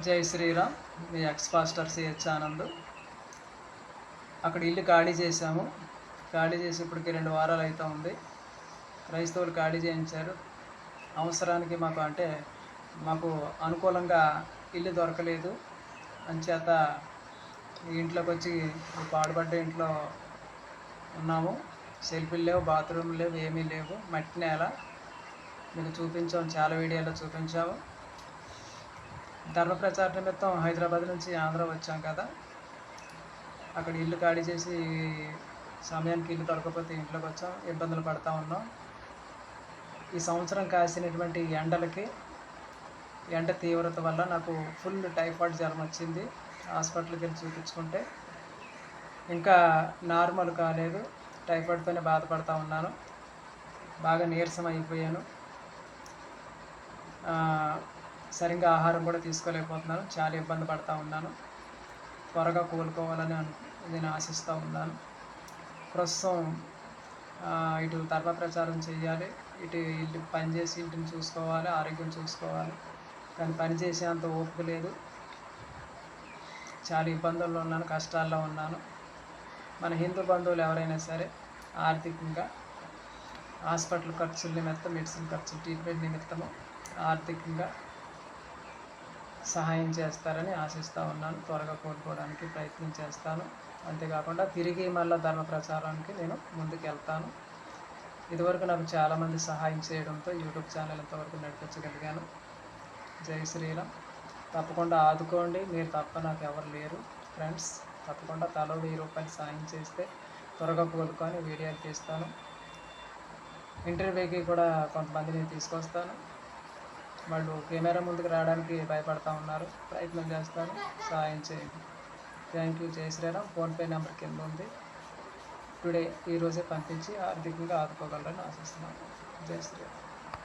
జై శ్రీరామ్. మీ X pastor CH Anand. అక్కడ ఇల్లు ఖాళీ చేశాము. ఖాళీ చేసి ఇప్పటికి 2 వారాలు అవుతూ ఉంది. క్రైస్తవులు ఖాళీ చేయించారు. అవసరానికి మాకు అనుకూలంగా ఇల్లు దొరకలేదు. అంచేత ఈ ఇంట్లోకి వచ్చి పాడుపడ్డ ఇంట్లో ఉన్నాము. సెల్ఫీలు లేవు, బాత్రూమ్ లేవు, ఏమీ లేవు. మట్టి నేల. మీకు చూపించాము, చాలా వీడియోలో చూపించాము. ధర్మ ప్రచార నిమిత్తం హైదరాబాద్ నుంచి ఆంధ్ర వచ్చాం కదా, అక్కడ ఇల్లు ఖాళీ చేసి సమయానికి ఇల్లు దొరకకపోతే ఇంట్లోకి వచ్చాం. ఇబ్బందులు పడుతూ ఉన్నాం. ఈ సంవత్సరం కాసినటువంటి ఎండ తీవ్రత వల్ల నాకు ఫుల్ టైఫాయిడ్ జ్వరం వచ్చింది. హాస్పిటల్కి వెళ్ళి చూపించుకుంటే ఇంకా నార్మల్ కాలేదు. టైఫాయిడ్తోనే బాధపడుతూ ఉన్నాను. బాగా నీరసం అయిపోయాను. సరిగ్గా ఆహారం కూడా తీసుకోలేకపోతున్నాను. చాలా ఇబ్బంది పడుతూ ఉన్నాను. త్వరగా కోలుకోవాలని నేను ఆశిస్తూ ఉన్నాను. ప్రస్తుతం ఇటు ధర్మ ప్రచారం చేయాలి, ఇటు ఇల్లు పని చేసి ఇంటిని చూసుకోవాలి, ఆరోగ్యం చూసుకోవాలి. కానీ పని చేసే అంత ఓపిక లేదు. చాలా ఇబ్బందుల్లో ఉన్నాను, కష్టాల్లో ఉన్నాను. మన హిందూ బంధువులు ఎవరైనా సరే ఆర్థికంగా హాస్పిటల్ ఖర్చుల నిమిత్తం, మెడిసిన్ ఖర్చులు, ట్రీట్మెంట్ నిమిత్తము ఆర్థికంగా సహాయం చేస్తారని ఆశిస్తూ ఉన్నాను. త్వరగా కోలుకోవడానికి ప్రయత్నం చేస్తాను. అంతేకాకుండా తిరిగి మళ్ళీ ధర్మ ప్రచారానికి నేను ముందుకు వెళ్తాను. ఇదివరకు నాకు చాలామంది సహాయం చేయడంతో యూట్యూబ్ ఛానల్ ఇంతవరకు నడిపించగలిగాను. జై శ్రీరామ్. తప్పకుండా ఆదుకోండి. మీరు తప్ప నాకు ఎవరు లేరు ఫ్రెండ్స్. తప్పకుండా తలో 1000 రూపాయలు సాయం చేస్తే త్వరగా కోలుకొని వీడియోలు తీస్తాను. ఇంటర్వ్యూకి కూడా కొంతమందిని తీసుకొస్తాను. వాళ్ళు కెమెరా ముందుకు రావడానికి భయపడతా ఉన్నారు. ప్రయత్నం చేస్తాను. సహాయం చేయండి. Thank you. జై శ్రీరామ్. ఫోన్పే నెంబర్ కింద ఉంది. ఈరోజే పంపించి ఆర్థికంగా ఆదుకోగలరని ఆశిస్తున్నాను. జై శ్రీరామ్.